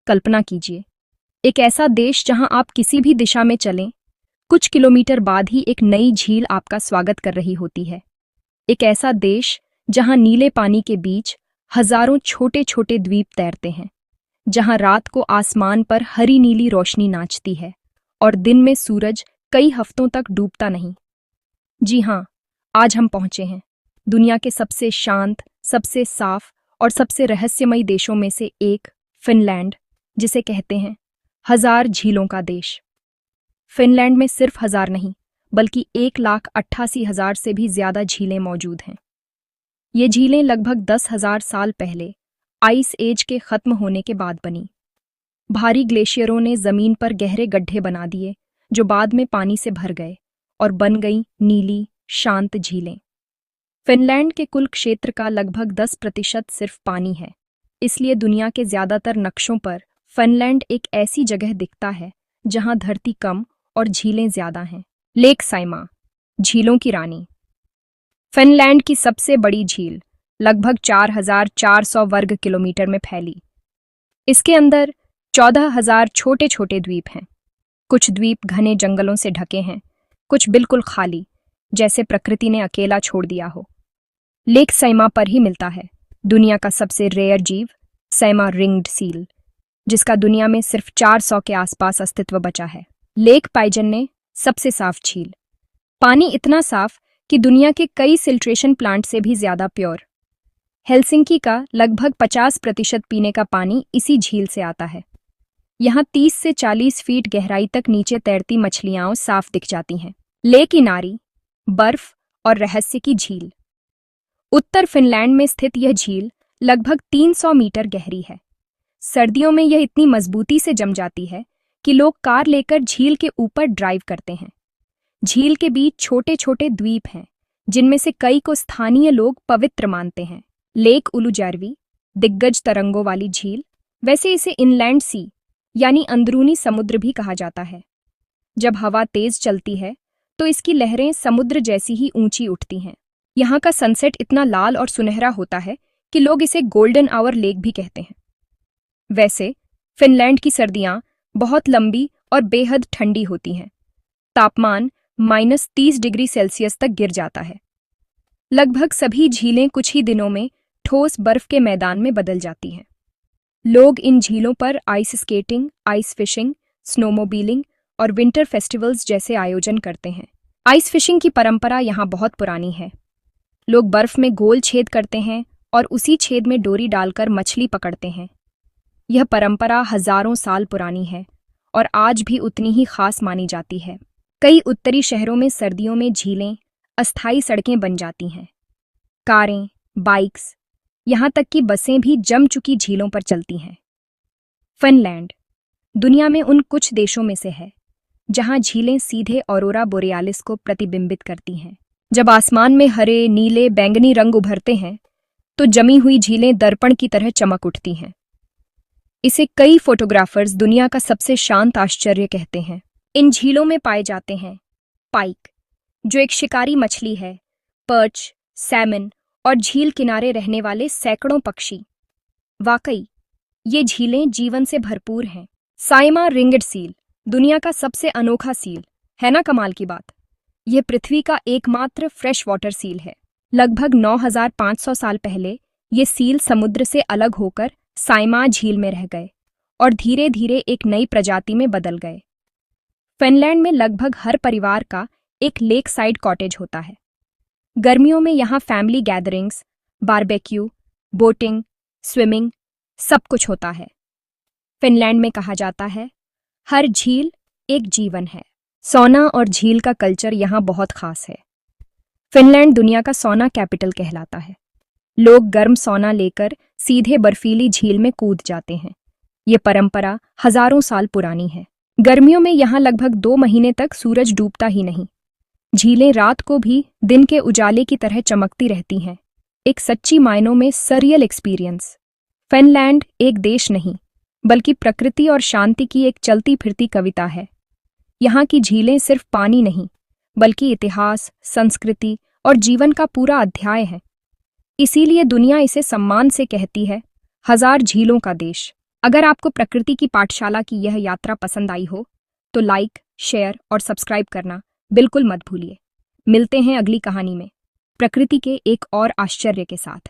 कल्पना कीजिए, एक ऐसा देश जहां आप किसी भी दिशा में चलें, कुछ किलोमीटर बाद ही एक नई झील आपका स्वागत कर रही होती है। एक ऐसा देश जहां नीले पानी के बीच हजारों छोटे छोटे द्वीप तैरते हैं, जहां रात को आसमान पर हरी नीली रोशनी नाचती है और दिन में सूरज कई हफ्तों तक डूबता नहीं। जी हाँ, आज हम पहुंचे हैं दुनिया के सबसे शांत, सबसे साफ और सबसे रहस्यमयी देशों में से एक, फिनलैंड, जिसे कहते हैं हजार झीलों का देश। फिनलैंड में सिर्फ हजार नहीं, बल्कि 1,88,000 से भी ज्यादा झीलें मौजूद हैं। ये झीलें लगभग 10,000 साल पहले आइस एज के खत्म होने के बाद बनी। भारी ग्लेशियरों ने जमीन पर गहरे गड्ढे बना दिए, जो बाद में पानी से भर गए और बन गईं नीली, शांत झीलें। फिनलैंड के कुल क्षेत्र का लगभग 10% सिर्फ पानी है, इसलिए दुनिया के ज्यादातर नक्शों पर फिनलैंड एक ऐसी जगह दिखता है जहां धरती कम और झीलें ज्यादा हैं। लेक साइमा, झीलों की रानी। फिनलैंड की सबसे बड़ी झील लगभग 4,400 वर्ग किलोमीटर में फैली। इसके अंदर 14,000 छोटे छोटे द्वीप हैं। कुछ द्वीप घने जंगलों से ढके हैं, कुछ बिल्कुल खाली, जैसे प्रकृति ने अकेला छोड़ दिया हो। लेक सैमा पर ही मिलता है दुनिया का सबसे रेयर जीव, सैमा रिंग्ड सील, जिसका दुनिया में सिर्फ 400 के आसपास अस्तित्व बचा है। लेक पाइजन सबसे साफ झील। पानी इतना साफ कि दुनिया के कई फिल्ट्रेशन प्लांट से भी ज्यादा प्योर। हेलसिंकी का लगभग 50% पीने का पानी इसी झील से आता है। यहाँ 30 से 40 फीट गहराई तक नीचे तैरती मछलियां साफ दिख जाती हैं। लेक इनारी, बर्फ और रहस्य की झील। उत्तर फिनलैंड में स्थित यह झील लगभग 300 मीटर गहरी है। सर्दियों में यह इतनी मजबूती से जम जाती है कि लोग कार लेकर झील के ऊपर ड्राइव करते हैं। झील के बीच छोटे छोटे द्वीप हैं, जिनमें से कई को स्थानीय लोग पवित्र मानते हैं। लेक उलुजार्वी, दिग्गज तरंगों वाली झील। वैसे इसे इनलैंड सी यानी अंदरूनी समुद्र भी कहा जाता है। जब हवा तेज चलती है तो इसकी लहरें समुद्र जैसी ही ऊंची उठती हैं। यहाँ का सनसेट इतना लाल और सुनहरा होता है कि लोग इसे गोल्डन आवर लेक भी कहते हैं। वैसे फिनलैंड की सर्दियां बहुत लंबी और बेहद ठंडी होती हैं। तापमान -30 डिग्री सेल्सियस तक गिर जाता है। लगभग सभी झीलें कुछ ही दिनों में ठोस बर्फ के मैदान में बदल जाती हैं। लोग इन झीलों पर आइस स्केटिंग, आइस फिशिंग, स्नोमोबीलिंग और विंटर फेस्टिवल्स जैसे आयोजन करते हैं। आइस फिशिंग की परंपरा यहाँ बहुत पुरानी है। लोग बर्फ में गोल छेद करते हैं और उसी छेद में डोरी डालकर मछली पकड़ते हैं। यह परंपरा हजारों साल पुरानी है और आज भी उतनी ही खास मानी जाती है। कई उत्तरी शहरों में सर्दियों में झीलें अस्थायी सड़कें बन जाती हैं। कारें, बाइक्स, यहाँ तक कि बसें भी जम चुकी झीलों पर चलती हैं। फिनलैंड दुनिया में उन कुछ देशों में से है जहाँ झीलें सीधे ऑरोरा बोरेयालिस को प्रतिबिंबित करती हैं। जब आसमान में हरे, नीले, बैंगनी रंग उभरते हैं तो जमी हुई झीलें दर्पण की तरह चमक उठती हैं। इसे कई फोटोग्राफर्स दुनिया का सबसे शांत आश्चर्य कहते हैं। इन झीलों में पाए जाते हैं पाइक, जो एक शिकारी मछली है, पर्च, सैमन और झील किनारे रहने वाले सैकड़ों पक्षी। वाकई ये झीलें जीवन से भरपूर हैं। साइमा रिंग्ड सील, दुनिया का सबसे अनोखा सील, है ना कमाल की बात। यह पृथ्वी का एकमात्र फ्रेश वाटर सील है। लगभग 9,500 साल पहले ये सील समुद्र से अलग होकर साइमा झील में रह गए और धीरे धीरे एक नई प्रजाति में बदल गए। फिनलैंड में लगभग हर परिवार का एक लेक साइड कॉटेज होता है। गर्मियों में यहाँ family gatherings, barbecue, boating, swimming, सब कुछ होता है। फिनलैंड में कहा जाता है, हर झील एक जीवन है। सौना और झील का कल्चर यहाँ बहुत खास है। फिनलैंड दुनिया का सौना कैपिटल कहलाता है। लोग गर्म सौना लेकर सीधे बर्फीली झील में कूद जाते हैं। ये परंपरा हजारों साल पुरानी है। गर्मियों में यहाँ लगभग 2 महीने तक सूरज डूबता ही नहीं। झीलें रात को भी दिन के उजाले की तरह चमकती रहती हैं। एक सच्ची मायनों में सरियल एक्सपीरियंस। फिनलैंड एक देश नहीं, बल्कि प्रकृति और शांति की एक चलती फिरती कविता है। यहाँ की झीलें सिर्फ पानी नहीं, बल्कि इतिहास, संस्कृति और जीवन का पूरा अध्याय है। इसीलिए दुनिया इसे सम्मान से कहती है, हजार झीलों का देश। अगर आपको प्रकृति की पाठशाला की यह यात्रा पसंद आई हो तो लाइक, शेयर और सब्सक्राइब करना बिल्कुल मत भूलिए। मिलते हैं अगली कहानी में प्रकृति के एक और आश्चर्य के साथ।